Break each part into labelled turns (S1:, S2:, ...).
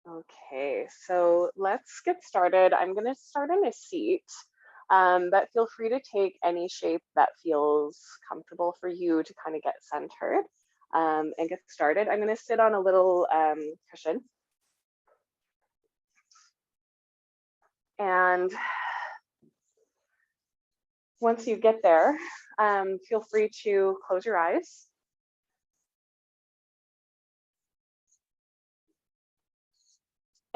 S1: Okay, so let's get started. I'm going to start in a seat, but feel free to take any shape that feels comfortable for you to kind of get centered and get started. I'm going to sit on a little cushion. And once you get there, feel free to close your eyes.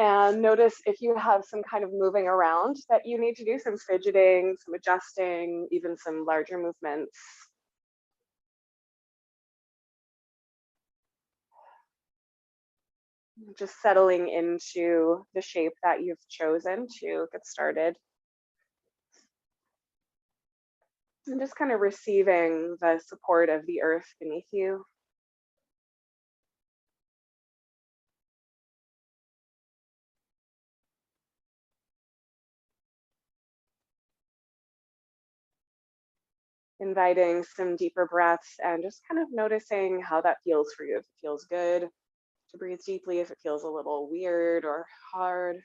S1: And notice if you have some kind of moving around that you need to do, some fidgeting, some adjusting, even some larger movements. Just settling into the shape that you've chosen to get started. And just kind of receiving the support of the earth beneath you. Inviting some deeper breaths and just kind of noticing how that feels for you. If it feels good to breathe deeply, if it feels a little weird or hard.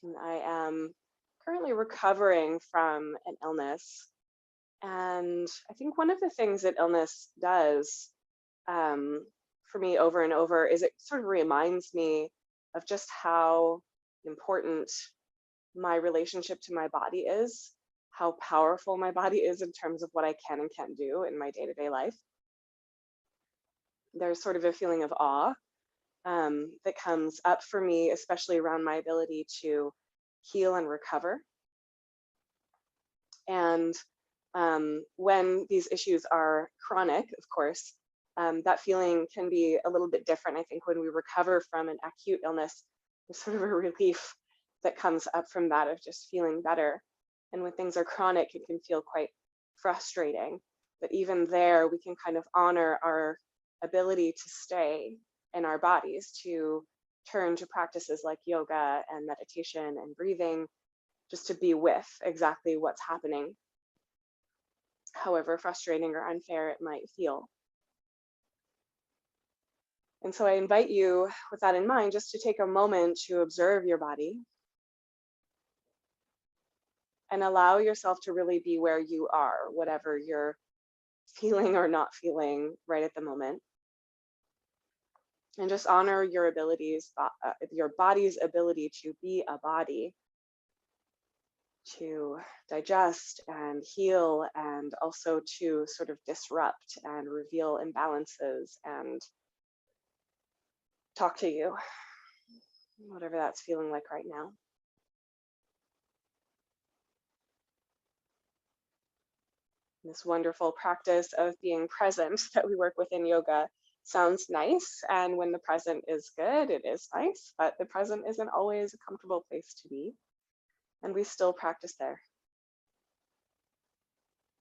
S1: And I am currently recovering from an illness. And I think one of the things that illness does for me over and over is it sort of reminds me of just how important my relationship to my body is, how powerful my body is in terms of what I can and can't do in my day-to-day life. There's sort of a feeling of awe that comes up for me, especially around my ability to heal and recover. And when these issues are chronic, of course, that feeling can be a little bit different. I think when we recover from an acute illness, there's sort of a relief that comes up from that of just feeling better. And when things are chronic, it can feel quite frustrating. But even there, we can kind of honor our ability to stay in our bodies, to turn to practices like yoga and meditation and breathing, just to be with exactly what's happening, however frustrating or unfair it might feel. And so I invite you, with that in mind, just to take a moment to observe your body and allow yourself to really be where you are, whatever you're feeling or not feeling right at the moment. And just honor your abilities, your body's ability to be a body, to digest and heal, and also to sort of disrupt and reveal imbalances and talk to you, whatever that's feeling like right now. This wonderful practice of being present that we work with in yoga sounds nice. And when the present is good, it is nice, but the present isn't always a comfortable place to be. And we still practice there.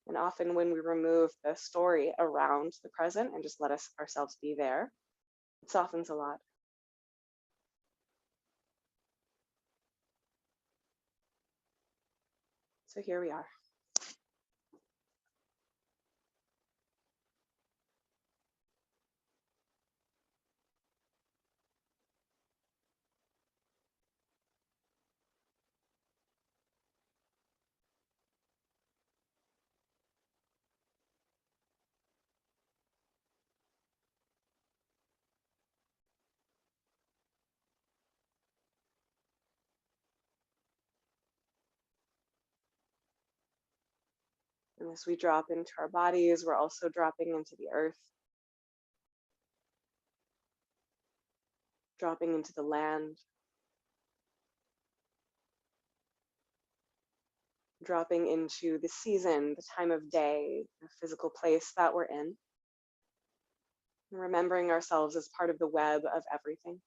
S1: And often when we remove the story around the present and just let ourselves be there, it softens a lot. So here we are. And as we drop into our bodies, we're also dropping into the earth, dropping into the land, dropping into the season, the time of day, the physical place that we're in, and remembering ourselves as part of the web of everything.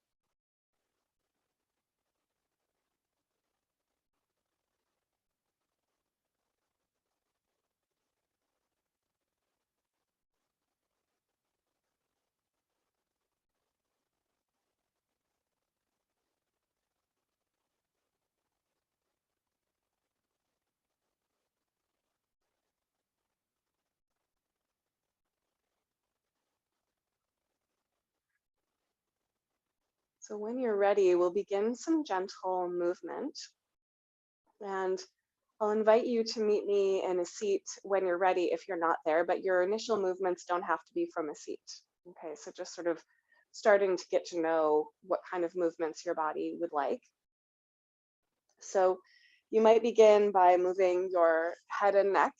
S1: So when you're ready, we'll begin some gentle movement. And I'll invite you to meet me in a seat when you're ready if you're not there, but your initial movements don't have to be from a seat. Okay, so just sort of starting to get to know what kind of movements your body would like. So you might begin by moving your head and neck.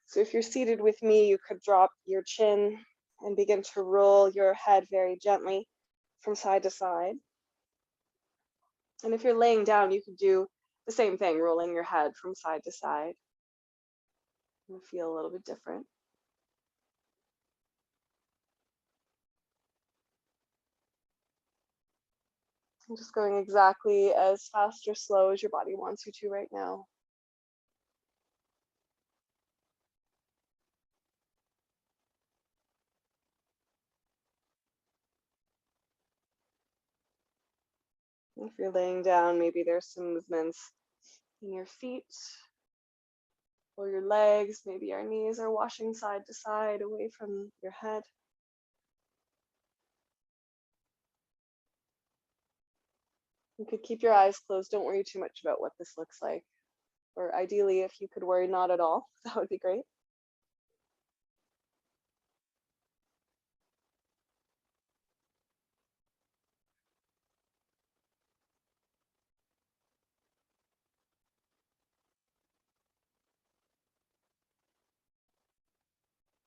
S1: So if you're seated with me, you could drop your chin and begin to roll your head very gently from side to side. And if you're laying down, you could do the same thing, rolling your head from side to side. It'll feel a little bit different. I'm just going exactly as fast or slow as your body wants you to right now. If you're laying down, maybe there's some movements in your feet or your legs. Maybe your knees are washing side to side away from your head. You could keep your eyes closed. Don't worry too much about what this looks like. Or ideally, if you could worry not at all, that would be great.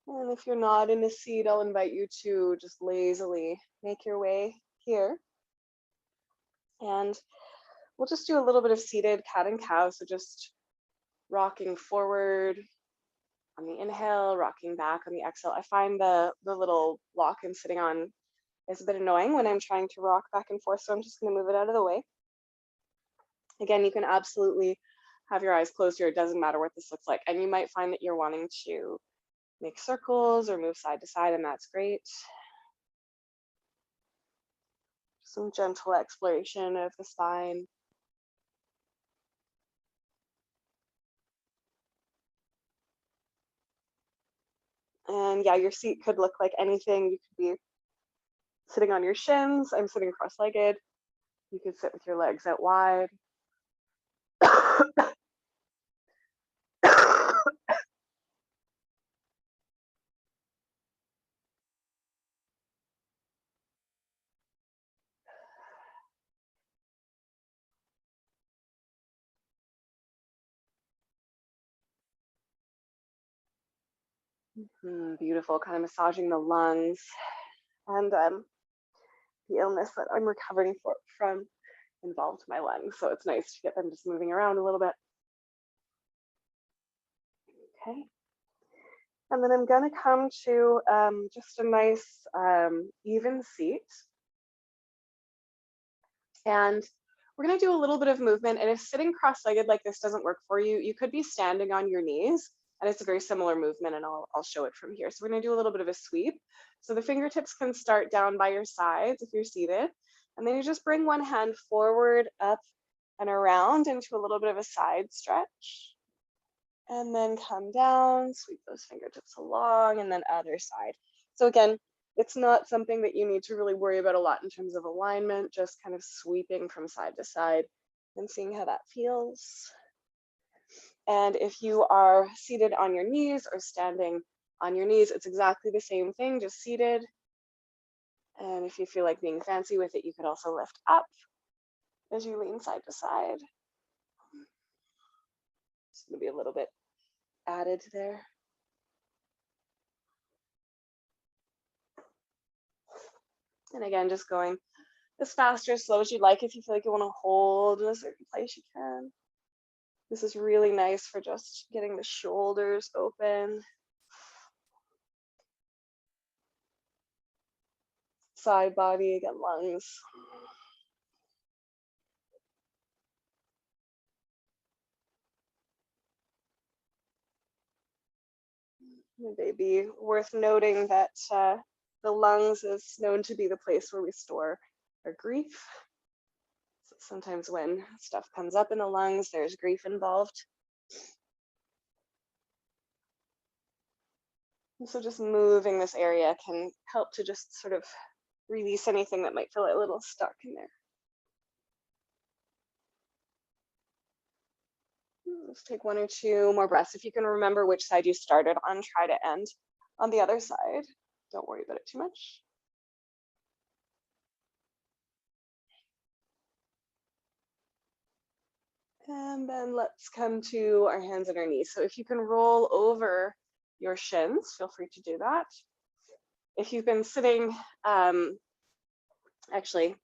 S1: And if you're not in a seat, I'll invite you to just lazily make your way here. And we'll just do a little bit of seated cat and cow. So just rocking forward on the inhale, rocking back on the exhale. I find the little block I'm sitting on is a bit annoying when I'm trying to rock back and forth. So I'm just going to move it out of the way. Again, you can absolutely have your eyes closed here. It doesn't matter what this looks like. And you might find that you're wanting to make circles or move side to side, and that's great. Some gentle exploration of the spine. And yeah, your seat could look like anything. You could be sitting on your shins. I'm sitting cross-legged. You could sit with your legs out wide. Beautiful, kind of massaging the lungs. And the illness that I'm recovering from involved my lungs. So it's nice to get them just moving around a little bit. Okay. And then I'm going to come to just a nice even seat. And we're going to do a little bit of movement. And if sitting cross-legged like this doesn't work for you, you could be standing on your knees. And it's a very similar movement, and I'll show it from here. So we're going to do a little bit of a sweep. So the fingertips can start down by your sides if you're seated. And then you just bring one hand forward, up, and around into a little bit of a side stretch. And then come down, sweep those fingertips along, and then other side. So again, it's not something that you need to really worry about a lot in terms of alignment, just kind of sweeping from side to side and seeing how that feels. And if you are seated on your knees or standing on your knees, it's exactly the same thing, just seated. And if you feel like being fancy with it, you could also lift up as you lean side to side. It's going to be a little bit added there. And again, just going as fast or as slow as you'd like. If you feel like you want to hold in a certain place, you can. This is really nice for just getting the shoulders open. Side body, again, lungs. It may be worth noting that the lungs is known to be the place where we store our grief. So sometimes when stuff comes up in the lungs, there's grief involved. And so just moving this area can help to just sort of release anything that might feel a little stuck in there. Let's take 1 or 2 more breaths. If you can remember which side you started on, try to end on the other side. Don't worry about it too much. And then let's come to our hands and our knees. So if you can roll over your shins, feel free to do that. If you've been sitting, actually,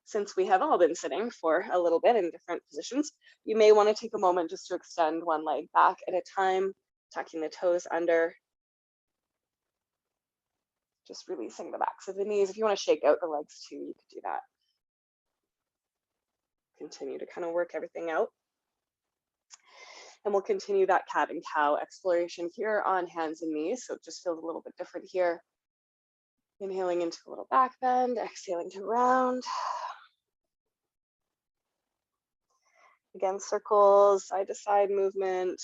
S1: since we have all been sitting for a little bit in different positions, you may want to take a moment just to extend one leg back at a time, tucking the toes under, just releasing the backs of the knees. If you want to shake out the legs too, you could do that. Continue to kind of work everything out. And we'll continue that cat and cow exploration here on hands and knees. So it just feels a little bit different here. Inhaling into a little back bend, exhaling to round. Again, circles, side to side movement,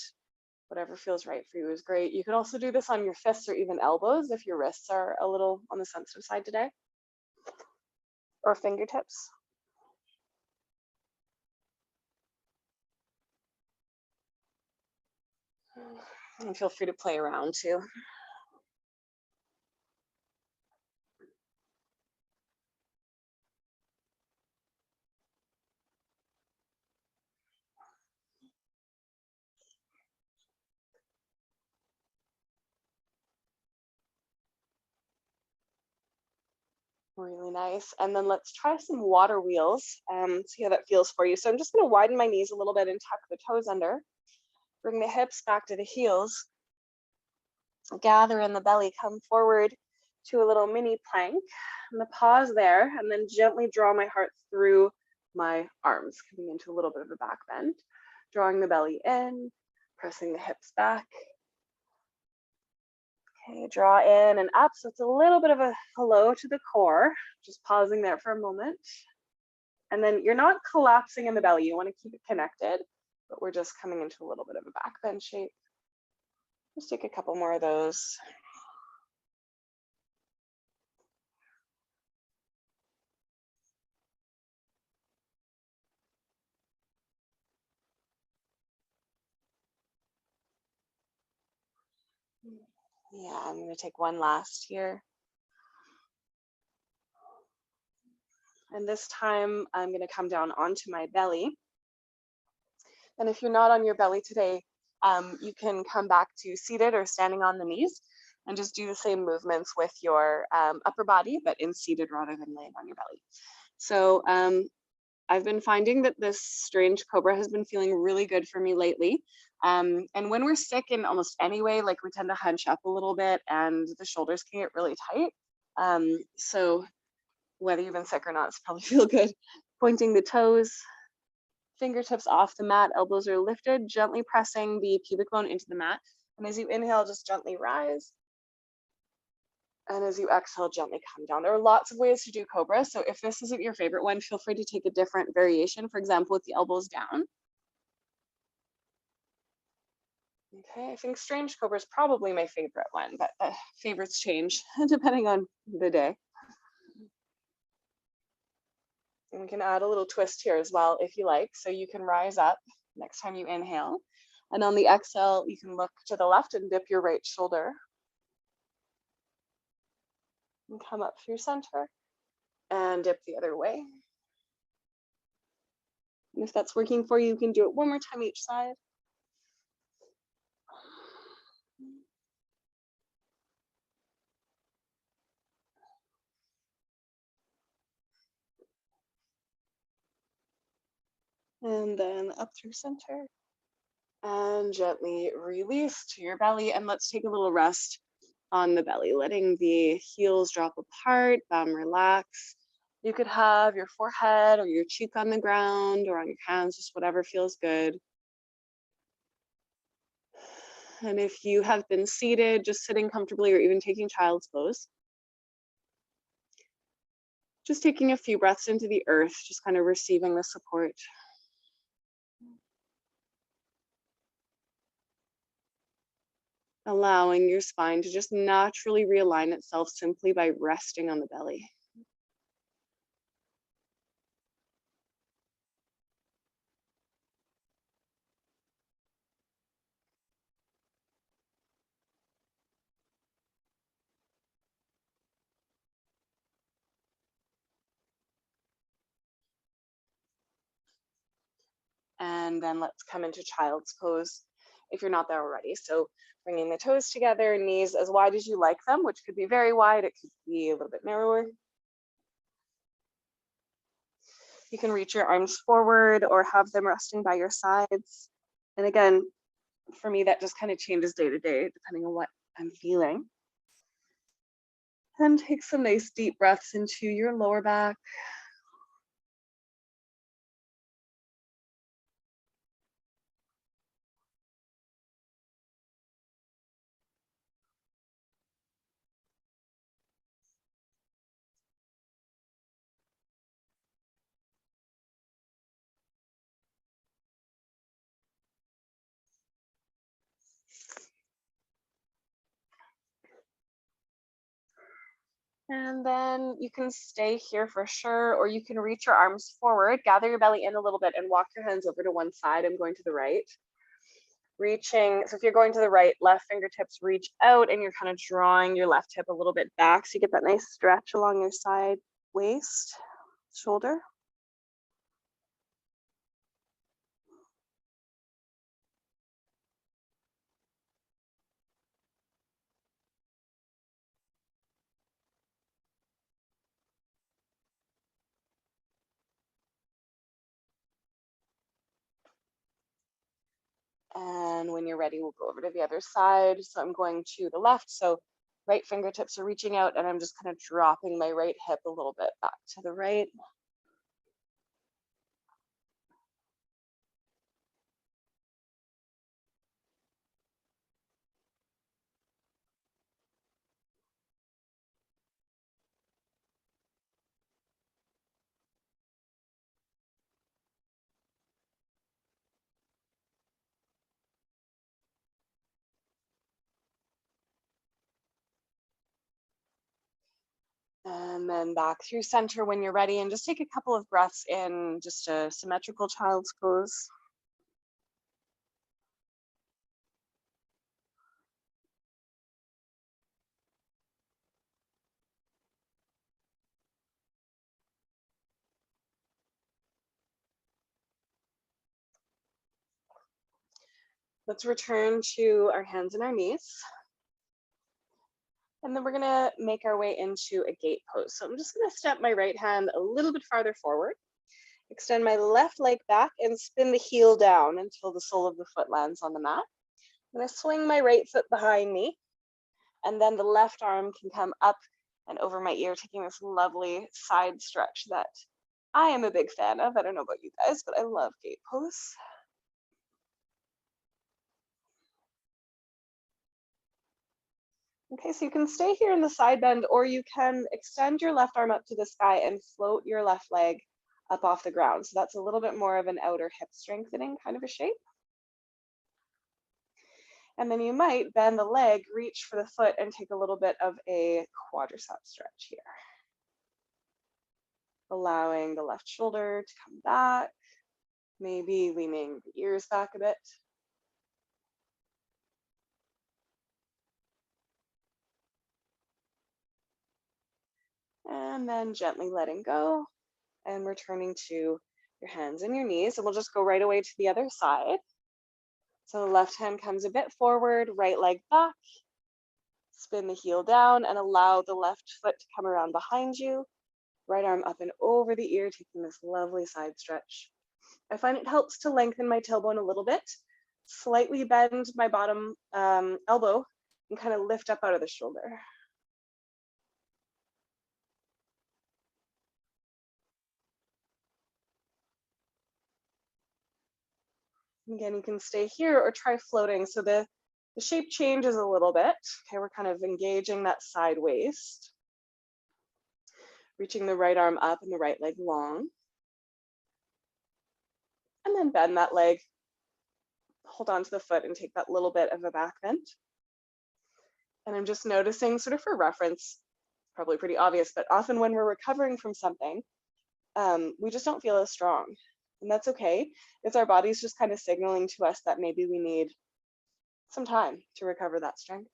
S1: whatever feels right for you is great. You could also do this on your fists or even elbows if your wrists are a little on the sensitive side today, or fingertips. And feel free to play around too. Really nice. And then let's try some water wheels, see how that feels for you. So I'm just going to widen my knees a little bit and tuck the toes under. Bring the hips back to the heels. Gather in the belly, come forward to a little mini plank. I'm going to pause there and then gently draw my heart through my arms, coming into a little bit of a back bend. Drawing the belly in, pressing the hips back. Okay, draw in and up. So it's a little bit of a hello to the core. Just pausing there for a moment. And then you're not collapsing in the belly. You want to keep it connected, but we're just coming into a little bit of a back bend shape. Let's take a couple more of those. Yeah, I'm going to take one last here. And this time I'm going to come down onto my belly. And if you're not on your belly today, you can come back to seated or standing on the knees and just do the same movements with your upper body, but in seated rather than laying on your belly. So I've been finding that this strange cobra has been feeling really good for me lately. And when we're sick in almost any way, like we tend to hunch up a little bit and the shoulders can get really tight. So whether you've been sick or not, it's probably feel good. Pointing the toes, fingertips off the mat, elbows are lifted, gently pressing the pubic bone into the mat. And as you inhale, just gently rise. And as you exhale, gently come down. There are lots of ways to do cobra. So if this isn't your favorite one, feel free to take a different variation. For example, with the elbows down. Okay, I think strange cobra is probably my favorite one, but favorites change depending on the day. And we can add a little twist here as well if you like. So you can rise up next time you inhale. And on the exhale, you can look to the left and dip your right shoulder. And come up through center and dip the other way. And if that's working for you, you can do it one more time each side. And then up through center. And gently release to your belly. And let's take a little rest on the belly, letting the heels drop apart, bum relax. You could have your forehead or your cheek on the ground or on your hands, just whatever feels good. And if you have been seated, just sitting comfortably or even taking child's pose. Just taking a few breaths into the earth, just kind of receiving the support. Allowing your spine to just naturally realign itself simply by resting on the belly. And then let's come into child's pose if you're not there already. So bringing the toes together, knees as wide as you like them, which could be very wide, it could be a little bit narrower. You can reach your arms forward or have them resting by your sides. And again, for me, that just kind of changes day to day, depending on what I'm feeling. And take some nice deep breaths into your lower back. And then you can stay here for sure, or you can reach your arms forward, gather your belly in a little bit and walk your hands over to one side. I'm going to the right. Reaching, so if you're going to the right, left fingertips reach out and you're kind of drawing your left hip a little bit back so you get that nice stretch along your side, waist, shoulder. And when you're ready, we'll go over to the other side. So I'm going to the left. So right fingertips are reaching out and I'm just kind of dropping my right hip a little bit back to the right. And then back through center when you're ready, and just take a couple of breaths in, just a symmetrical child's pose. Let's return to our hands and our knees. And then we're gonna make our way into a gate pose. So I'm just gonna step my right hand a little bit farther forward, extend my left leg back and spin the heel down until the sole of the foot lands on the mat. I'm gonna swing my right foot behind me, and then the left arm can come up and over my ear, taking this lovely side stretch that I am a big fan of. I don't know about you guys, but I love gate pose. Okay, so you can stay here in the side bend, or you can extend your left arm up to the sky and float your left leg up off the ground. So that's a little bit more of an outer hip strengthening kind of a shape. And then you might bend the leg, reach for the foot, and take a little bit of a quadricep stretch here. Allowing the left shoulder to come back, maybe leaning the ears back a bit. And then gently letting go and returning to your hands and your knees. And we'll just go right away to the other side. So the left hand comes a bit forward, right leg back, spin the heel down and allow the left foot to come around behind you. Right arm up and over the ear, taking this lovely side stretch. I find it helps to lengthen my tailbone a little bit, slightly bend my bottom elbow and kind of lift up out of the shoulder. Again, you can stay here or try floating. So the shape changes a little bit. Okay, we're kind of engaging that side waist. Reaching the right arm up and the right leg long. And then bend that leg, hold on to the foot and take that little bit of a back bend. And I'm just noticing, sort of for reference, probably pretty obvious, but often when we're recovering from something, we just don't feel as strong. And that's okay. It's our body's just kind of signaling to us that maybe we need some time to recover that strength.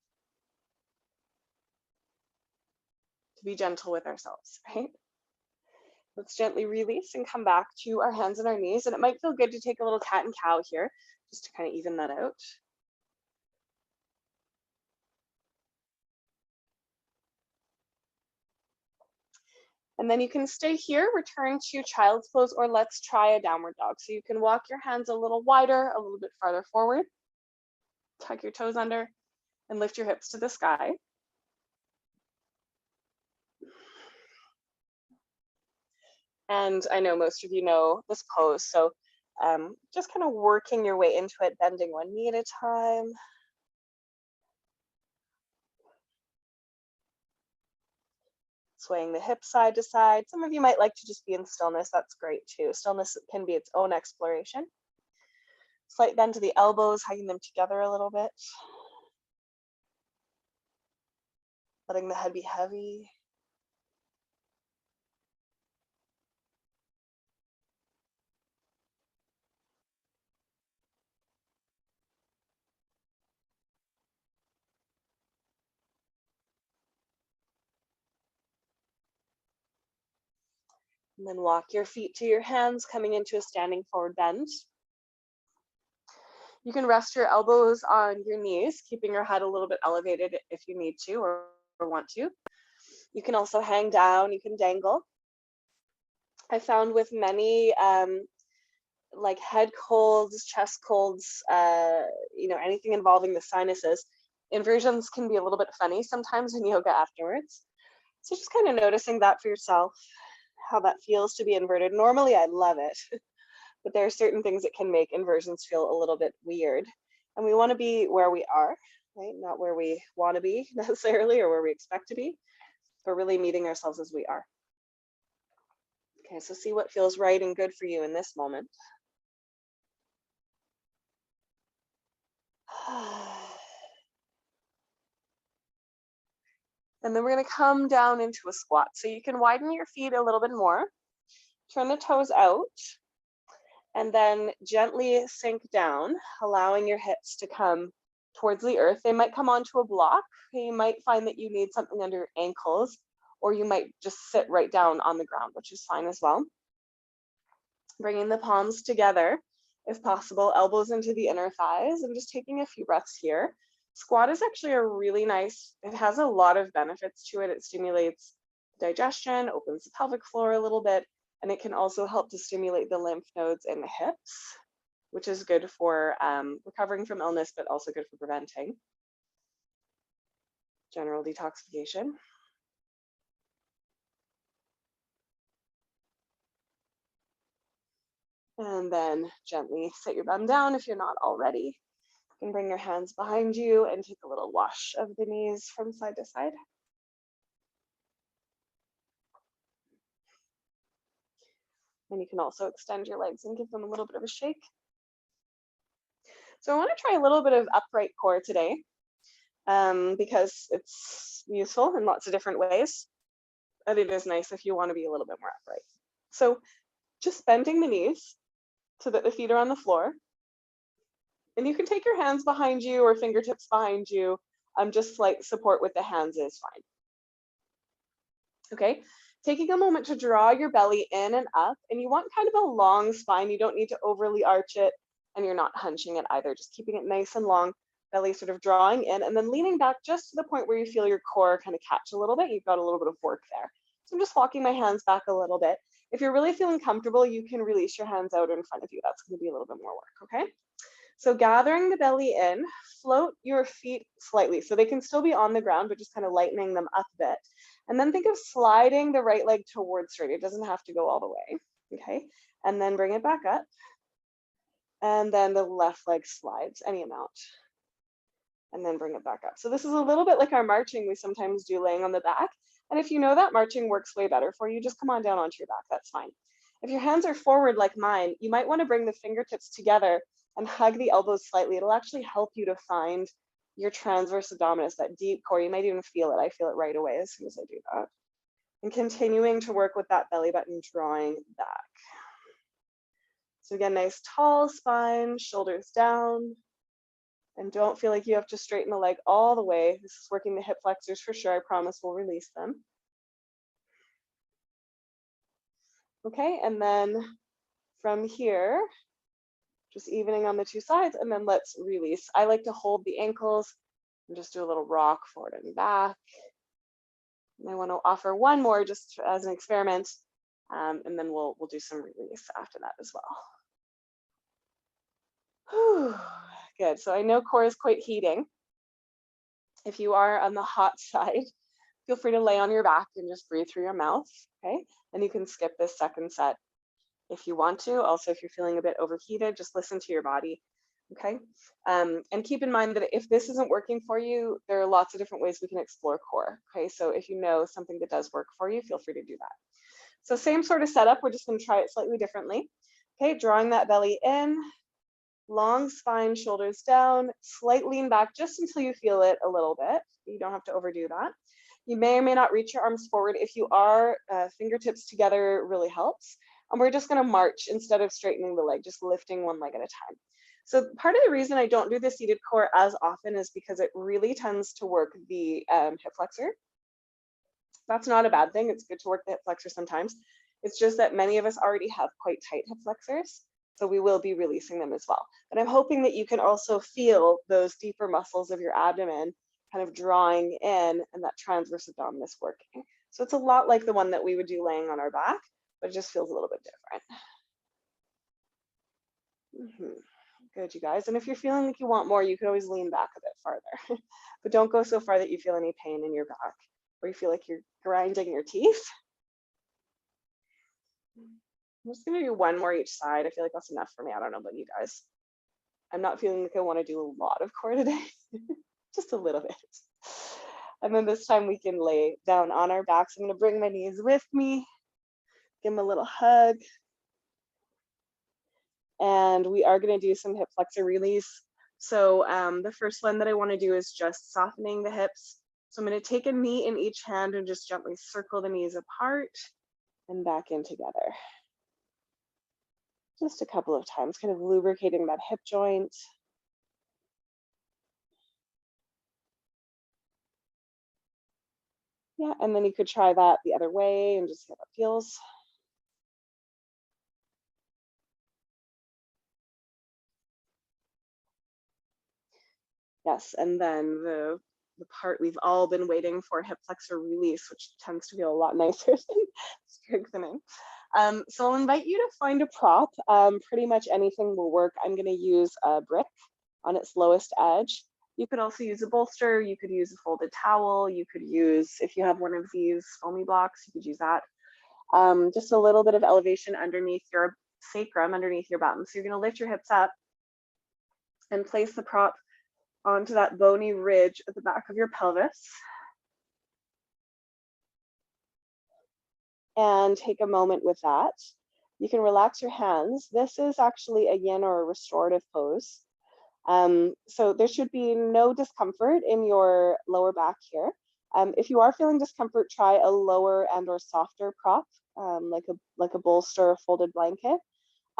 S1: To be gentle with ourselves, right? Let's gently release and come back to our hands and our knees. And it might feel good to take a little cat and cow here, just to kind of even that out. And then you can stay here, return to child's pose, or let's try a downward dog. So you can walk your hands a little wider, a little bit farther forward, tuck your toes under, and lift your hips to the sky. And I know most of you know this pose, so just kind of working your way into it, bending one knee at a time. Swaying the hips side to side. Some of you might like to just be in stillness. That's great too. Stillness can be its own exploration. Slight bend to the elbows, hugging them together a little bit. Letting the head be heavy. And then walk your feet to your hands, coming into a standing forward bend. You can rest your elbows on your knees, keeping your head a little bit elevated if you need to or want to. You can also hang down, you can dangle. I found with many like head colds, chest colds, anything involving the sinuses, inversions can be a little bit funny sometimes in yoga afterwards. So just kind of noticing that for yourself, how that feels to be inverted. Normally I love it, but there are certain things that can make inversions feel a little bit weird. And we want to be where we are, right? Not where we want to be necessarily or where we expect to be, but really meeting ourselves as we are. Okay, so see what feels right and good for you in this moment. And then we're going to come down into a squat. So you can widen your feet a little bit more, turn the toes out, and then gently sink down, allowing your hips to come towards the earth. They might come onto a block. You might find that you need something under your ankles, or you might just sit right down on the ground, which is fine as well. Bringing the palms together, if possible, elbows into the inner thighs, and just taking a few breaths here. Squat is actually a really nice, it has a lot of benefits to it. It stimulates digestion, opens the pelvic floor a little bit, and it can also help to stimulate the lymph nodes in the hips, which is good for recovering from illness, but also good for preventing general detoxification. And then gently sit your bum down if you're not already. You can bring your hands behind you and take a little wash of the knees from side to side. And you can also extend your legs and give them a little bit of a shake. So I want to try a little bit of upright core today because it's useful in lots of different ways. But it is nice if you want to be a little bit more upright. So just bending the knees so that the feet are on the floor. And you can take your hands behind you or fingertips behind you. Just slight support with the hands is fine. Okay, taking a moment to draw your belly in and up, and you want kind of a long spine. You don't need to overly arch it, and you're not hunching it either. Just keeping it nice and long, belly sort of drawing in, and then leaning back just to the point where you feel your core kind of catch a little bit. You've got a little bit of work there. So I'm just walking my hands back a little bit. If you're really feeling comfortable, you can release your hands out in front of you. That's going to be a little bit more work, okay? So gathering the belly in, float your feet slightly. So they can still be on the ground, but just kind of lightening them up a bit. And then think of sliding the right leg towards straight. It doesn't have to go all the way, okay? And then bring it back up. And then the left leg slides any amount. And then bring it back up. So this is a little bit like our marching we sometimes do laying on the back. And if you know that marching works way better for you, just come on down onto your back, that's fine. If your hands are forward like mine, you might want to bring the fingertips together and hug the elbows slightly. It'll actually help you to find your transverse abdominis, that deep core. You might even feel it. I feel it right away as soon as I do that. And continuing to work with that belly button, drawing back. So again, nice tall spine, shoulders down. And don't feel like you have to straighten the leg all the way. This is working the hip flexors for sure. I promise we'll release them. Okay, and then from here, just evening on the two sides, and then let's release. I like to hold the ankles and just do a little rock forward and back. And I want to offer one more just as an experiment, and then we'll do some release after that as well. Whew. Good. So I know core is quite heating. If you are on the hot side, feel free to lay on your back and just breathe through your mouth. Okay, and you can skip this second set if you want to. Also, if you're feeling a bit overheated, just listen to your body. Okay, and keep in mind that if this isn't working for you, there are lots of different ways we can explore core. Okay, so if you know something that does work for you, feel free to do that. So same sort of setup, we're just going to try it slightly differently. Okay, drawing that belly in, long spine, shoulders down, slight lean back just until you feel it a little bit. You don't have to overdo that. You may or may not reach your arms forward. If you are, fingertips together really helps. And we're just going to march instead of straightening the leg, just lifting one leg at a time. So part of the reason I don't do the seated core as often is because it really tends to work the hip flexor. That's not a bad thing. It's good to work the hip flexor sometimes. It's just that many of us already have quite tight hip flexors, so we will be releasing them as well. But I'm hoping that you can also feel those deeper muscles of your abdomen kind of drawing in and that transverse abdominis working. So it's a lot like the one that we would do laying on our back, but it just feels a little bit different. Good, you guys. And if you're feeling like you want more, you could always lean back a bit farther, but don't go so far that you feel any pain in your back or you feel like you're grinding your teeth. I'm just gonna do one more each side. I feel like that's enough for me. I don't know about you guys. I'm not feeling like I want to do a lot of core today, just a little bit. And then this time we can lay down on our backs. I'm gonna bring my knees with me, give them a little hug. And we are gonna do some hip flexor release. So the first one that I wanna do is just softening the hips. So I'm gonna take a knee in each hand and just gently circle the knees apart and back in together. Just a couple of times, kind of lubricating that hip joint. Yeah, and then you could try that the other way and just see how it feels. Yes, and then the part we've all been waiting for, hip flexor release, which tends to feel a lot nicer than strengthening. So I'll invite you to find a prop. Pretty much anything will work. I'm gonna use a brick on its lowest edge. You could also use a bolster, you could use a folded towel, you could use, if you have one of these foamy blocks, you could use that. Just a little bit of elevation underneath your sacrum, underneath your bottom. So you're gonna lift your hips up and place the prop onto that bony ridge at the back of your pelvis. And take a moment with that. You can relax your hands. This is actually a yin or a restorative pose. So there should be no discomfort in your lower back here. If you are feeling discomfort, try a lower and or softer prop, like a bolster or folded blanket.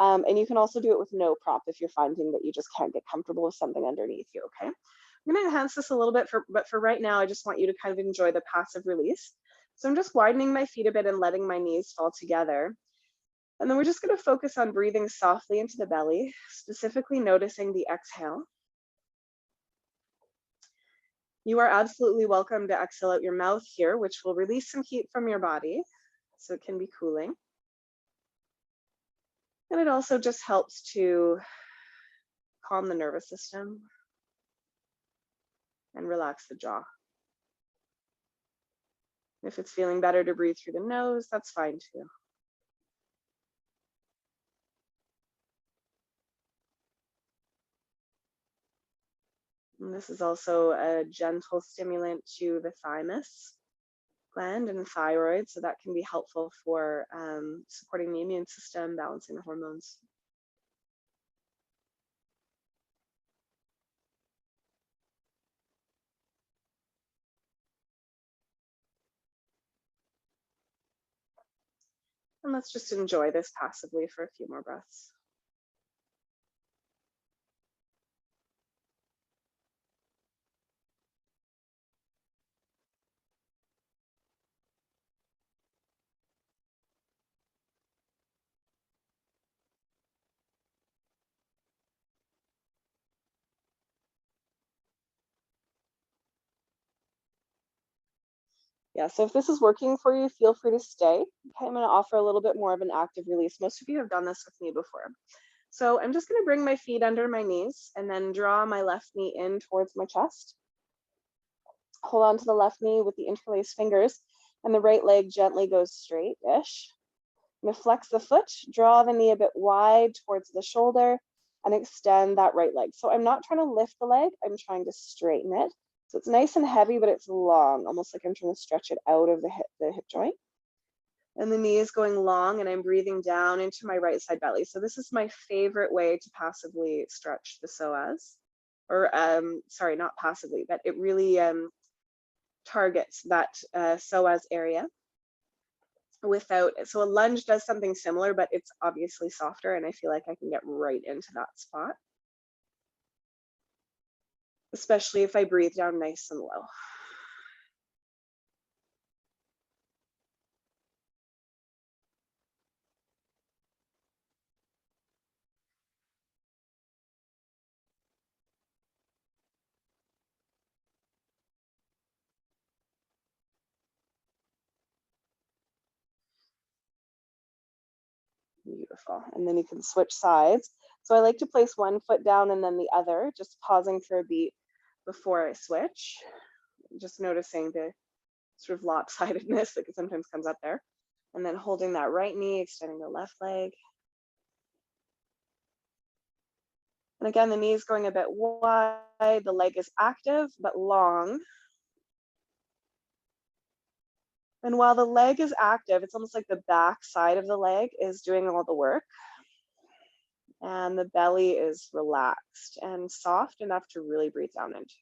S1: And you can also do it with no prop if you're finding that you just can't get comfortable with something underneath you, okay? I'm gonna enhance this a little bit, but for right now, I just want you to kind of enjoy the passive release. So I'm just widening my feet a bit and letting my knees fall together. And then we're just gonna focus on breathing softly into the belly, specifically noticing the exhale. You are absolutely welcome to exhale out your mouth here, which will release some heat from your body, so it can be cooling. And it also just helps to calm the nervous system and relax the jaw. If it's feeling better to breathe through the nose, that's fine too. And this is also a gentle stimulant to the thymus gland and thyroid, so that can be helpful for supporting the immune system, balancing the hormones. And let's just enjoy this passively for a few more breaths. Yeah, so if this is working for you, feel free to stay. Okay, I'm going to offer a little bit more of an active release. Most of you have done this with me before. So I'm just going to bring my feet under my knees and then draw my left knee in towards my chest. Hold on to the left knee with the interlaced fingers, and the right leg gently goes straight-ish. I'm going to flex the foot, draw the knee a bit wide towards the shoulder, and extend that right leg. So I'm not trying to lift the leg, I'm trying to straighten it. So it's nice and heavy, but it's long, almost like I'm trying to stretch it out of the hip joint. And the knee is going long, and I'm breathing down into my right side belly. So this is my favorite way to passively stretch the psoas, or sorry, not passively, but it really targets that psoas area without, so a lunge does something similar, but it's obviously softer, and I feel like I can get right into that spot, especially if I breathe down nice and low. Beautiful. And then you can switch sides. So I like to place one foot down and then the other, just pausing for a beat before I switch. Just noticing the sort of lopsidedness that sometimes comes up there. And then holding that right knee, extending the left leg. And again, the knee is going a bit wide, the leg is active but long. And while the leg is active, it's almost like the back side of the leg is doing all the work. And the belly is relaxed and soft enough to really breathe down into.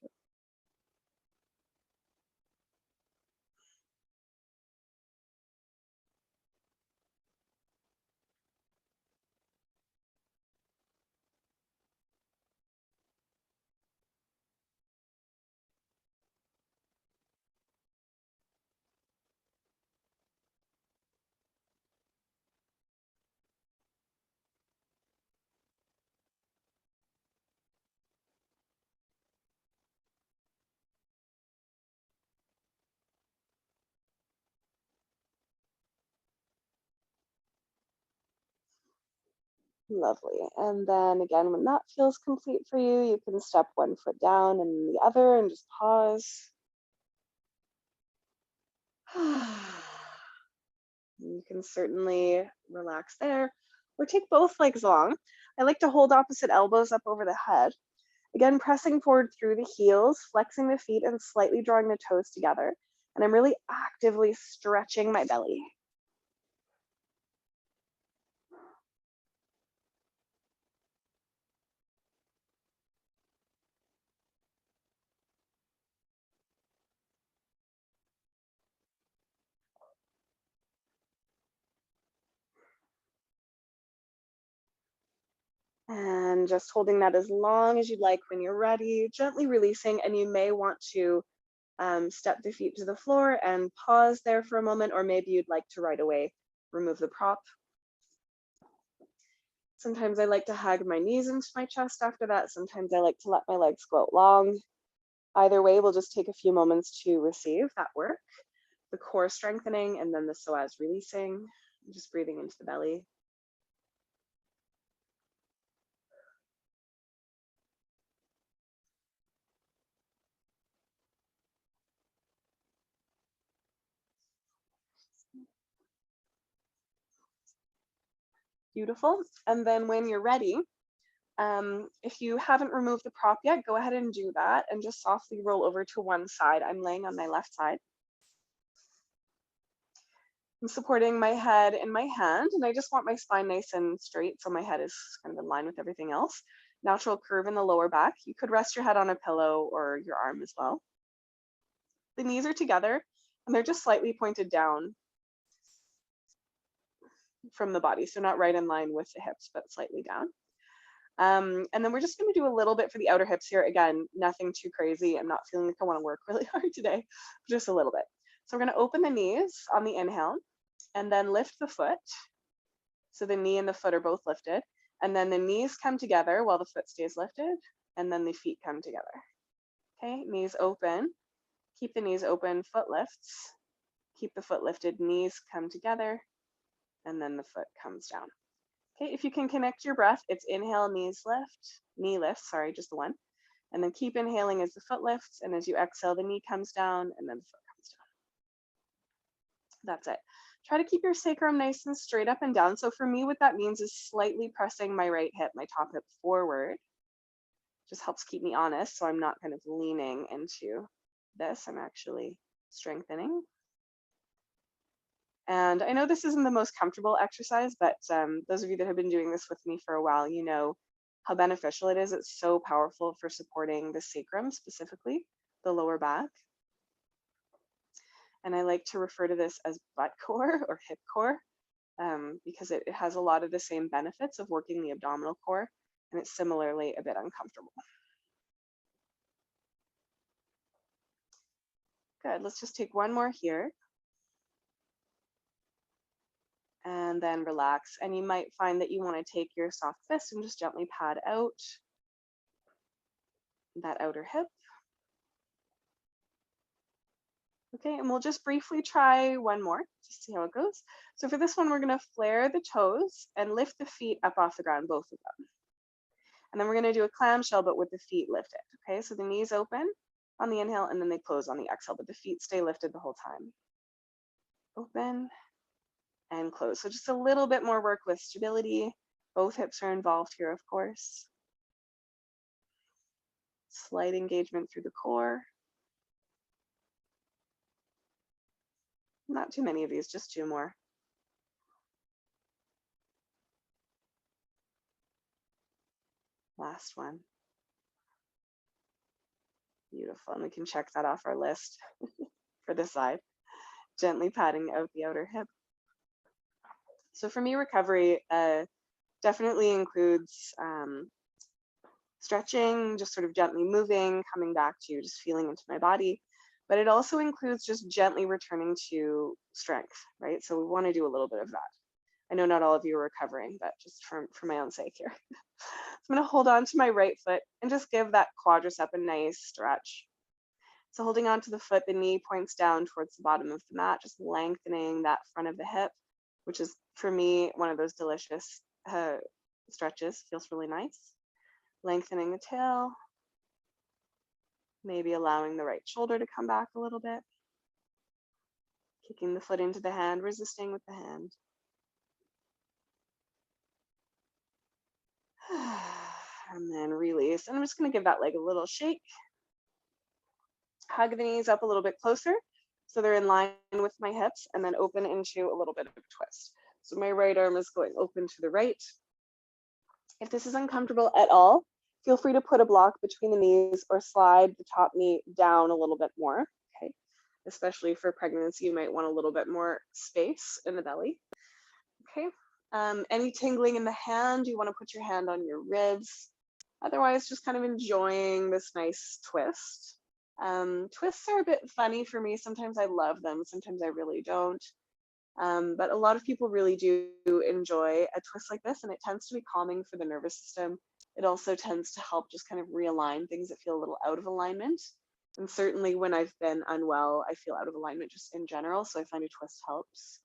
S1: Lovely. And then again, when that feels complete for you, you can step one foot down and the other and just pause. You can certainly relax there, or take both legs long. I like to hold opposite elbows up over the head. Again, pressing forward through the heels, flexing the feet and slightly drawing the toes together. And I'm really actively stretching my belly. And just holding that as long as you'd like. When you're ready, gently releasing, and you may want to step the feet to the floor and pause there for a moment, or maybe you'd like to right away remove the prop. Sometimes I like to hug my knees into my chest after that. Sometimes I like to let my legs go out long. Either way, we'll just take a few moments to receive that work, the core strengthening, and then the psoas releasing, just breathing into the belly. Beautiful. And then when you're ready, if you haven't removed the prop yet, go ahead and do that and just softly roll over to one side. I'm laying on my left side. I'm supporting my head in my hand, and I just want my spine nice and straight so my head is kind of in line with everything else. Natural curve in the lower back. You could rest your head on a pillow or your arm as well. The knees are together and they're just slightly pointed down from the body, so not right in line with the hips, but slightly down. And then we're just going to do a little bit for the outer hips here. Again, nothing too crazy. I'm not feeling like I want to work really hard today, just a little bit. So we're going to open the knees on the inhale and then lift the foot. So the knee and the foot are both lifted. And then the knees come together while the foot stays lifted. And then the feet come together. Okay, knees open. Keep the knees open, foot lifts. Keep the foot lifted, knees come together, and then the foot comes down. Okay, if you can connect your breath, it's inhale, knees lift, knee lift, sorry, just the one. And then keep inhaling as the foot lifts, and as you exhale, the knee comes down, and then the foot comes down. That's it. Try to keep your sacrum nice and straight up and down. So for me, what that means is slightly pressing my right hip, my top hip forward. Just helps keep me honest, so I'm not kind of leaning into this. I'm actually strengthening. And I know this isn't the most comfortable exercise, but those of you that have been doing this with me for a while, you know how beneficial it is. It's so powerful for supporting the sacrum, specifically the lower back. And I like to refer to this as butt core or hip core because it has a lot of the same benefits of working the abdominal core, and it's similarly a bit uncomfortable. Good, let's just take one more here. And then relax. And you might find that you want to take your soft fist and just gently pad out that outer hip. Okay, and we'll just briefly try one more, just see how it goes. So for this one, we're going to flare the toes and lift the feet up off the ground, both of them. And then we're going to do a clamshell, but with the feet lifted. Okay, so the knees open on the inhale, and then they close on the exhale, but the feet stay lifted the whole time. Open and close. So just a little bit more work with stability. Both hips are involved here, of course. Slight engagement through the core. Not too many of these, just 2 more. Last one. Beautiful, and we can check that off our list for this side. Gently patting out the outer hip. So for me, recovery definitely includes stretching, just sort of gently moving, coming back to just feeling into my body. But it also includes just gently returning to strength, right? So we want to do a little bit of that. I know not all of you are recovering, but just for my own sake here. So I'm going to hold on to my right foot and just give that quadricep a nice stretch. So holding on to the foot, the knee points down towards the bottom of the mat, just lengthening that front of the hip, which is, for me, one of those delicious stretches. Feels really nice. Lengthening the tail, maybe allowing the right shoulder to come back a little bit. Kicking the foot into the hand, resisting with the hand. And then release. And I'm just going to give that leg a little shake. Hug the knees up a little bit closer so they're in line with my hips, and then open into a little bit of a twist. So my right arm is going open to the right. If this is uncomfortable at all, feel free to put a block between the knees or slide the top knee down a little bit more. Okay, especially for pregnancy, you might want a little bit more space in the belly. Okay, any tingling in the hand, you want to put your hand on your ribs. Otherwise, just kind of enjoying this nice twist. Twists are a bit funny for me. Sometimes I love them, sometimes I really don't. But a lot of people really do enjoy a twist like this, and it tends to be calming for the nervous system. It also tends to help just kind of realign things that feel a little out of alignment. And certainly when I've been unwell, I feel out of alignment just in general, so I find a twist helps.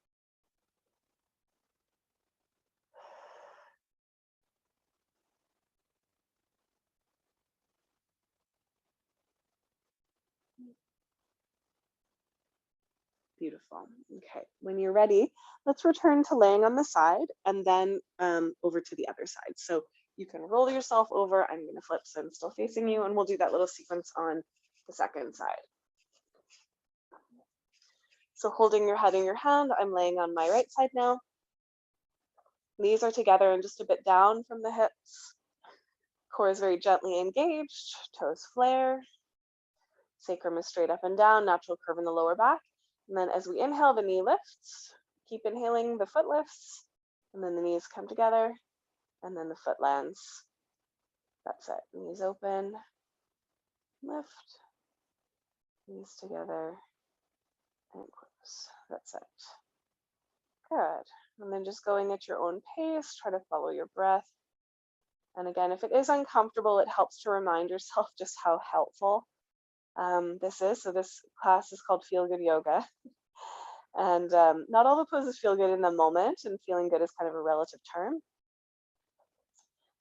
S1: Beautiful. Okay, when you're ready, let's return to laying on the side and then over to the other side. So you can roll yourself over. I'm going to flip so I'm still facing you, and we'll do that little sequence on the second side. So holding your head in your hand, I'm laying on my right side now. Knees are together and just a bit down from the hips. Core is very gently engaged, toes flare. Sacrum is straight up and down, natural curve in the lower back. And then as we inhale, the knee lifts. Keep inhaling, the foot lifts. And then the knees come together. And then the foot lands. That's it. Knees open. Lift. Knees together. And close. That's it. Good. And then just going at your own pace. Try to follow your breath. And again, if it is uncomfortable, it helps to remind yourself just how helpful this is. So this class is called Feel Good Yoga. And not all the poses feel good in the moment, and feeling good is kind of a relative term.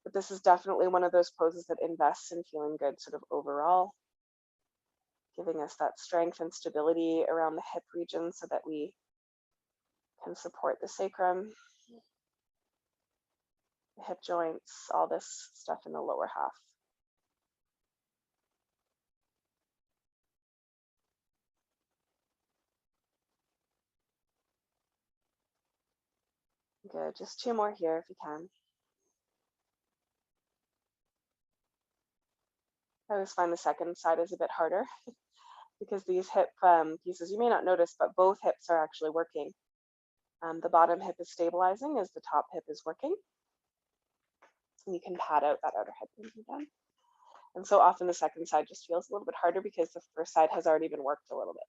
S1: But this is definitely one of those poses that invests in feeling good sort of overall, giving us that strength and stability around the hip region so that we can support the sacrum, the hip joints, all this stuff in the lower half. Good, just 2 more here if you can. I always find the second side is a bit harder because these hip pieces, you may not notice, but both hips are actually working. The bottom hip is stabilizing as the top hip is working. And you can pad out that outer hip when you're done. And so often the second side just feels a little bit harder because the first side has already been worked a little bit.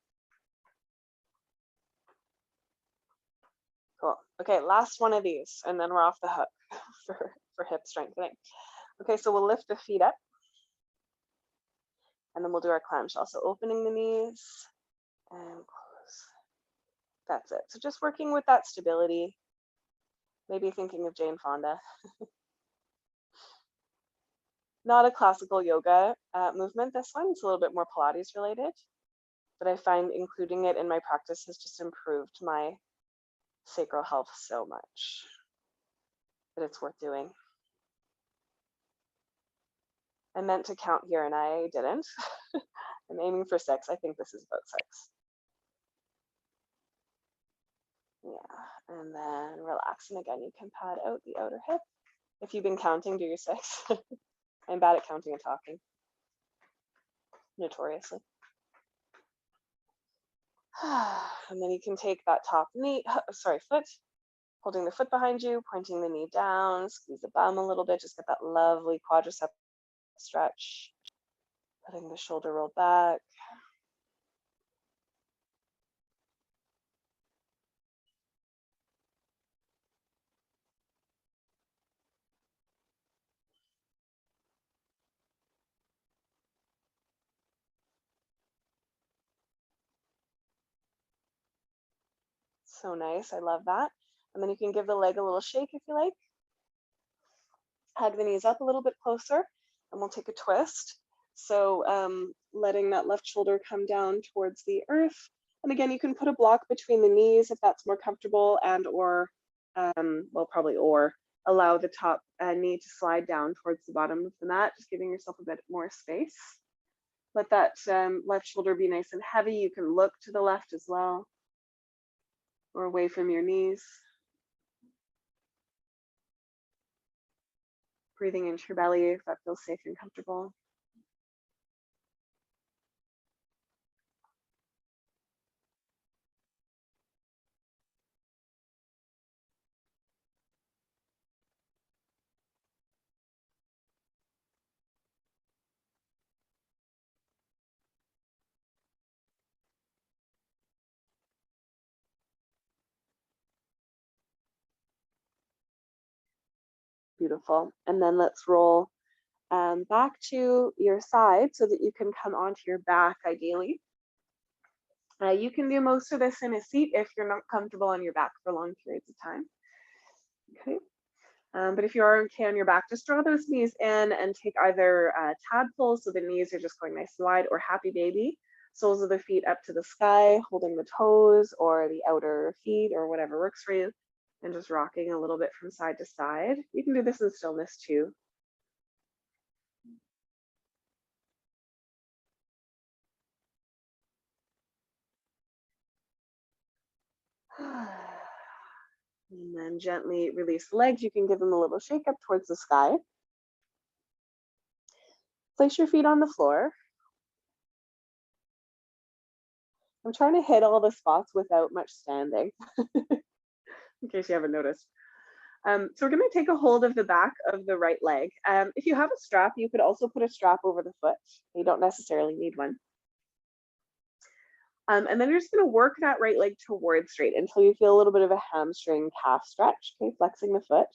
S1: Cool. Okay, last one of these, and then we're off the hook for hip strengthening. Okay, so we'll lift the feet up, and then we'll do our clamshell. So opening the knees and close. That's it. So just working with that stability, maybe thinking of Jane Fonda. Not a classical yoga movement, this one. It's a little bit more Pilates related, but I find including it in my practice has just improved my sacral health so much that it's worth doing. I meant to count here and I didn't. I'm aiming for 6. I think this is about 6. Yeah, and then relax. And again, you can pad out the outer hip. If you've been counting, do your 6. I'm bad at counting and talking, notoriously. And then you can take that top foot, holding the foot behind you, pointing the knee down, squeeze the bum a little bit, just get that lovely quadricep stretch, letting the shoulder roll back. So nice, I love that. And then you can give the leg a little shake if you like. Hug the knees up a little bit closer, and we'll take a twist. So letting that left shoulder come down towards the earth. And again, you can put a block between the knees if that's more comfortable, and or allow the top knee to slide down towards the bottom of the mat, just giving yourself a bit more space. Let that left shoulder be nice and heavy. You can look to the left as well, or away from your knees. Breathing into your belly if that feels safe and comfortable. Beautiful. And then let's roll back to your side so that you can come onto your back ideally. You can do most of this in a seat if you're not comfortable on your back for long periods of time. Okay. But if you are okay on your back, just draw those knees in and take either tadpole, so the knees are just going nice and wide, or happy baby, soles of the feet up to the sky, holding the toes or the outer feet or whatever works for you, and just rocking a little bit from side to side. You can do this in stillness too. And then gently release the legs. You can give them a little shake up towards the sky. Place your feet on the floor. I'm trying to hit all the spots without much standing, in case you haven't noticed. So we're going to take a hold of the back of the right leg. If you have a strap, you could also put a strap over the foot. You don't necessarily need one. And then you're just going to work that right leg towards straight until you feel a little bit of a hamstring calf stretch, okay, flexing the foot.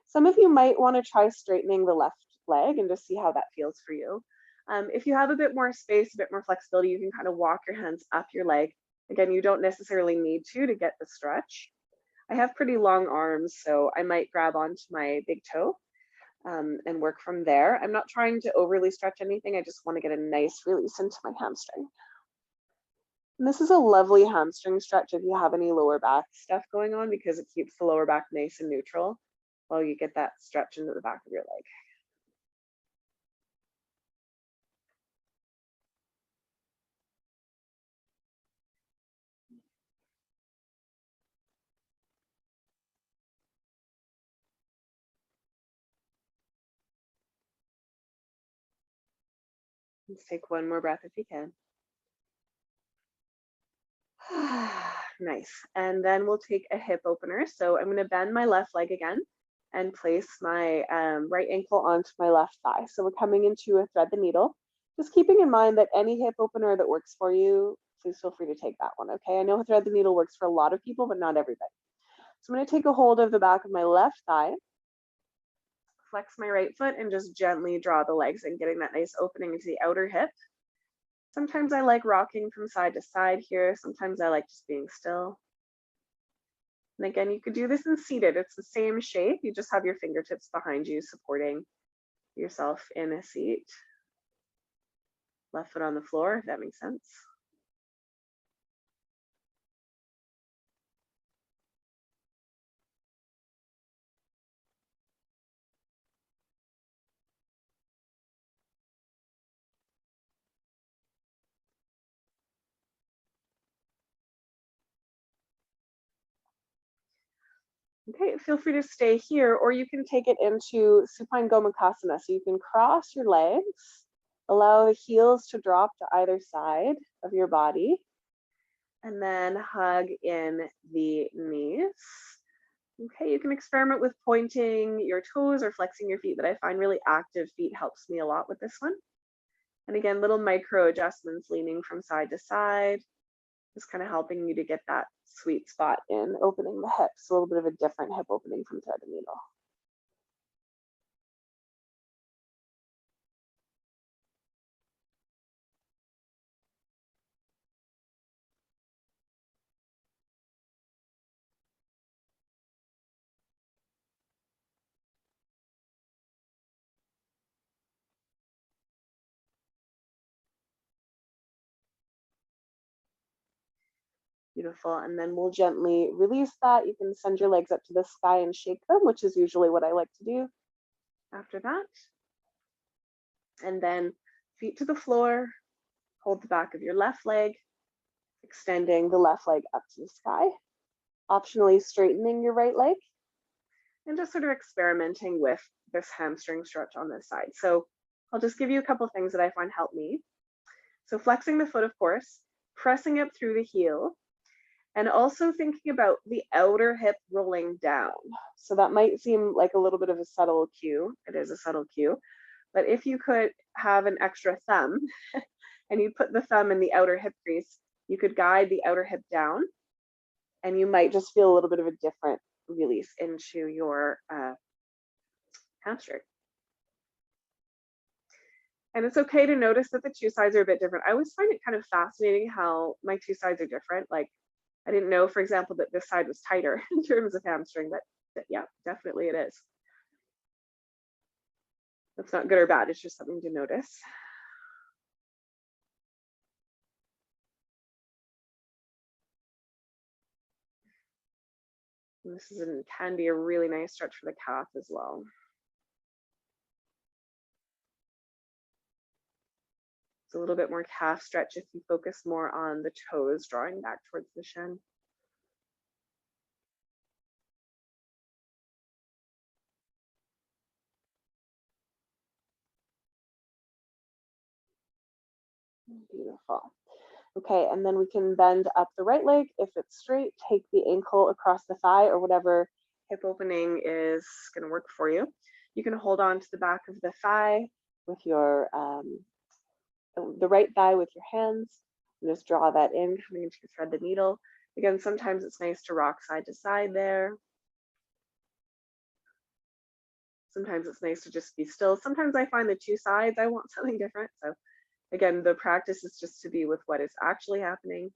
S1: Some of you might want to try straightening the left leg and just see how that feels for you. If you have a bit more space, a bit more flexibility, you can kind of walk your hands up your leg Again, you don't necessarily need to get the stretch. I have pretty long arms, so I might grab onto my big toe and work from there. I'm not trying to overly stretch anything. I just want to get a nice release into my hamstring. And this is a lovely hamstring stretch if you have any lower back stuff going on, because it keeps the lower back nice and neutral while you get that stretch into the back of your leg. Let's take one more breath if you can. Nice. And then we'll take a hip opener. So I'm going to bend my left leg again and place my right ankle onto my left thigh. So we're coming into a thread the needle. Just keeping in mind that any hip opener that works for you, please feel free to take that one, okay? I know thread the needle works for a lot of people, but not everybody. So I'm going to take a hold of the back of my left thigh, flex my right foot, and just gently draw the legs in, getting that nice opening into the outer hip. Sometimes I like rocking from side to side here. Sometimes I like just being still. And again, you could do this in seated. It's the same shape. You just have your fingertips behind you supporting yourself in a seat. Left foot on the floor, if that makes sense. Okay, feel free to stay here, or you can take it into supine gomukhasana. So you can cross your legs, allow the heels to drop to either side of your body, and then hug in the knees. Okay, you can experiment with pointing your toes or flexing your feet, but I find really active feet helps me a lot with this one. And again, little micro adjustments, leaning from side to side, just kind of helping you to get that sweet spot in opening the hips, a little bit of a different hip opening from thread and needle. Beautiful. And then we'll gently release that. You can send your legs up to the sky and shake them, which is usually what I like to do after that. And then feet to the floor, hold the back of your left leg, extending the left leg up to the sky, optionally straightening your right leg, and just sort of experimenting with this hamstring stretch on this side. So I'll just give you a couple things that I find help me. So flexing the foot, of course, pressing up through the heel, and also thinking about the outer hip rolling down. So that might seem like a little bit of a subtle cue. It is a subtle cue. But if you could have an extra thumb and you put the thumb in the outer hip crease, you could guide the outer hip down, and you might just feel a little bit of a different release into your hamstring. And it's okay to notice that the two sides are a bit different. I always find it kind of fascinating how my two sides are different. Like, I didn't know, for example, that this side was tighter in terms of hamstring, but yeah, definitely it is. That's not good or bad, it's just something to notice. And this can be a really nice stretch for the calf as well. It's a little bit more calf stretch if you focus more on the toes drawing back towards the shin. Beautiful. Okay, and then we can bend up the right leg. If it's straight, take the ankle across the thigh or whatever hip opening is going to work for you. You can hold on to the back of the thigh with your, the right thigh with your hands, and just draw that in, coming into your thread the needle. Again, sometimes it's nice to rock side to side there. Sometimes it's nice to just be still. Sometimes I find the two sides, I want something different. So again, the practice is just to be with what is actually happening.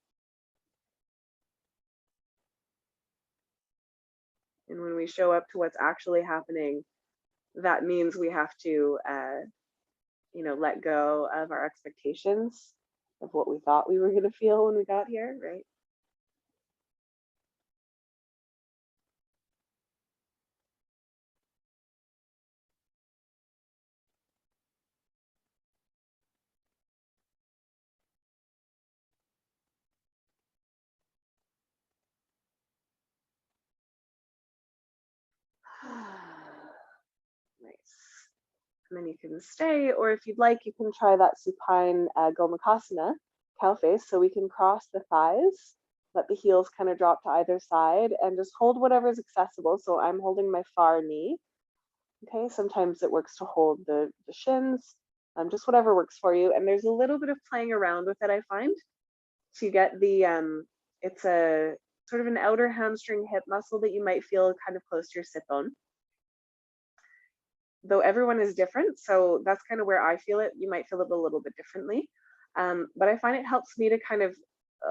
S1: And when we show up to what's actually happening, that means we have to, let go of our expectations of what we thought we were going to feel when we got here, right? Nice. And then you can stay, or if you'd like, you can try that supine Gomukhasana, cow face. So we can cross the thighs, let the heels kind of drop to either side, and just hold whatever's accessible. So I'm holding my far knee. Okay, sometimes it works to hold the shins, just whatever works for you. And there's a little bit of playing around with it, I find. So you get it's a sort of an outer hamstring hip muscle that you might feel kind of close to your sit bone. Though everyone is different, so that's kind of where I feel it. You might feel it a little bit differently. But I find it helps me to kind of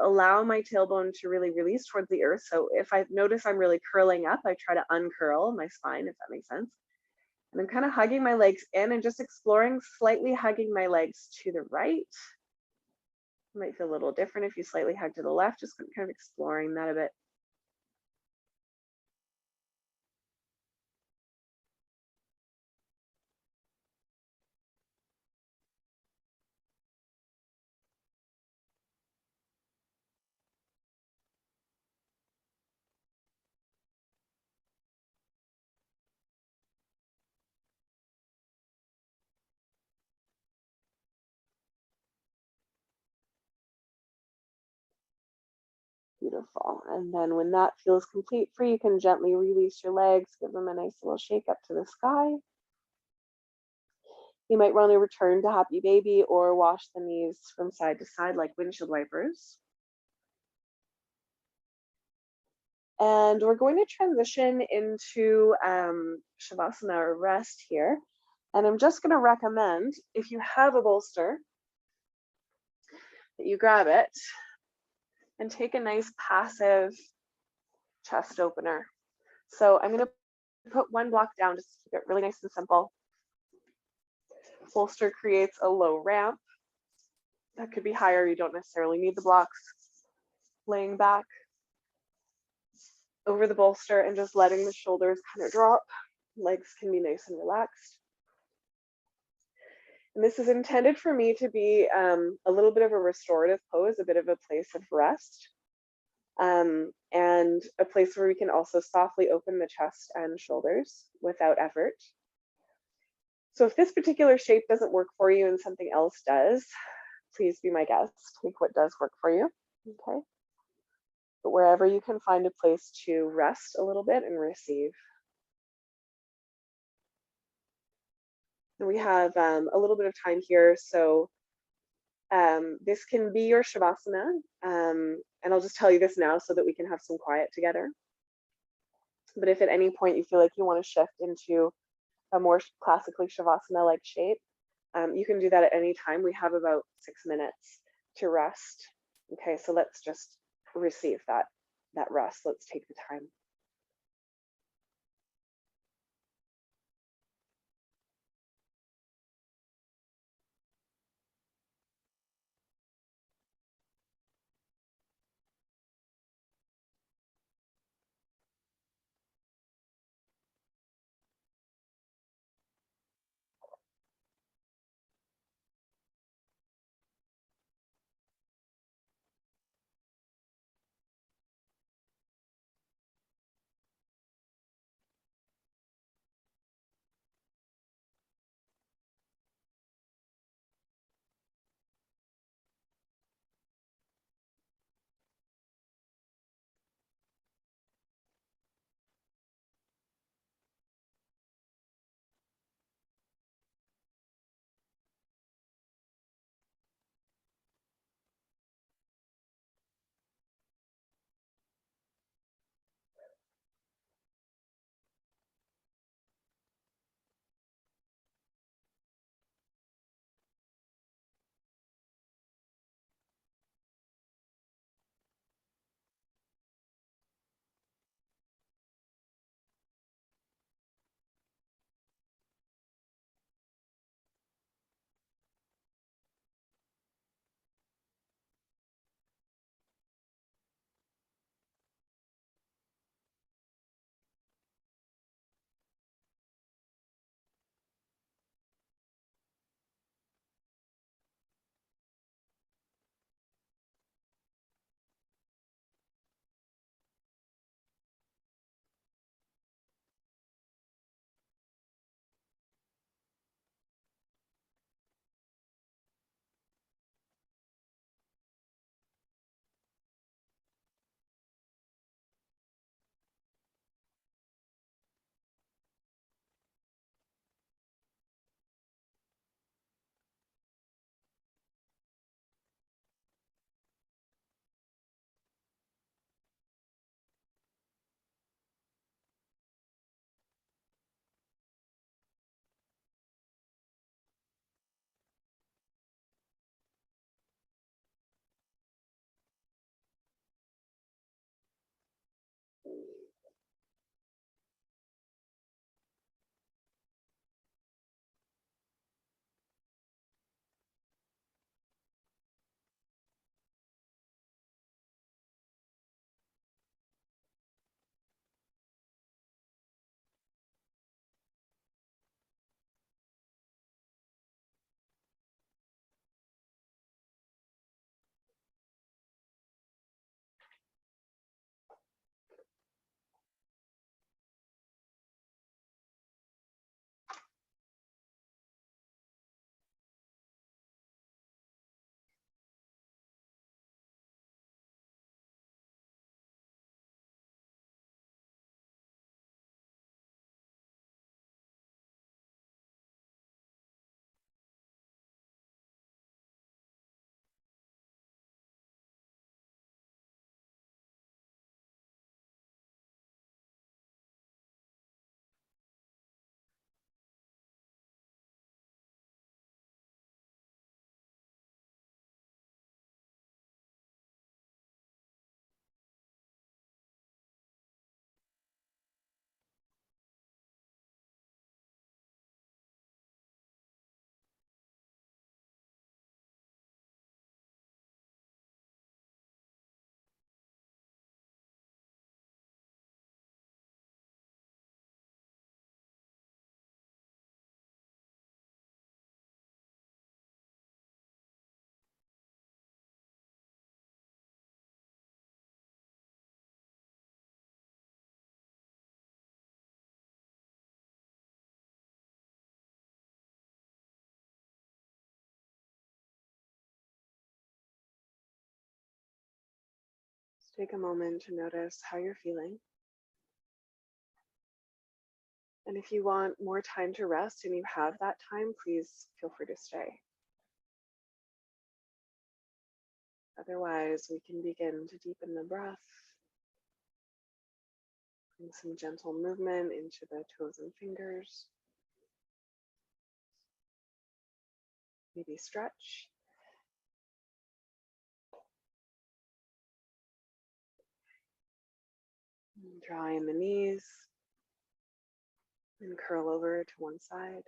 S1: allow my tailbone to really release towards the earth. So if I notice I'm really curling up, I try to uncurl my spine, if that makes sense. And I'm kind of hugging my legs in and just exploring slightly hugging my legs to the right. It might feel a little different if you slightly hug to the left, just kind of exploring that a bit. Beautiful. And then when that feels complete for you, you can gently release your legs, give them a nice little shake up to the sky. You might want to return to happy baby or wash the knees from side to side like windshield wipers. And we're going to transition into Shavasana or rest here. And I'm just going to recommend, if you have a bolster, that you grab it and take a nice passive chest opener. So I'm going to put one block down just to keep it really nice and simple. Bolster creates a low ramp. That could be higher. You don't necessarily need the blocks. Laying back over the bolster and just letting the shoulders kind of drop. Legs can be nice and relaxed. And this is intended for me to be a little bit of a restorative pose, a bit of a place of rest, and a place where we can also softly open the chest and shoulders without effort. So if this particular shape doesn't work for you and something else does, please be my guest. Take what does work for you, okay? But wherever you can find a place to rest a little bit and receive. And we have a little bit of time here, so this can be your Shavasana, and I'll just tell you this now so that we can have some quiet together. But if at any point you feel like you want to shift into a more classically Shavasana-like shape, you can do that at any time. We have about 6 minutes to rest. Okay, so let's just receive that rest. Let's take the time. Take a moment to notice how you're feeling. And if you want more time to rest and you have that time, please feel free to stay. Otherwise, we can begin to deepen the breath. Bring some gentle movement into the toes and fingers. Maybe stretch. And draw in the knees and curl over to one side.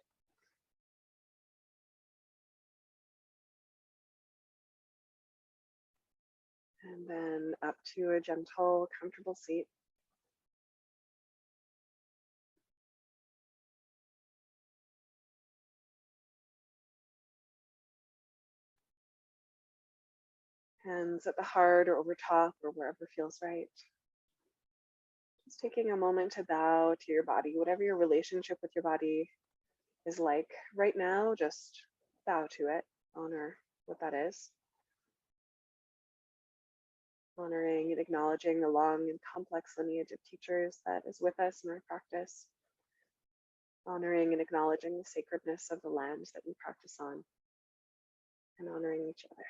S1: And then up to a gentle, comfortable seat. Hands at the heart or over top or wherever feels right. Just taking a moment to bow to your body, whatever your relationship with your body is like right now, just bow to it, honor what that is. Honoring and acknowledging the long and complex lineage of teachers that is with us in our practice. Honoring and acknowledging the sacredness of the land that we practice on, and honoring each other.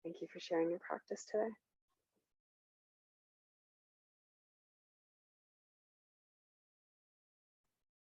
S1: Thank you for sharing your practice today.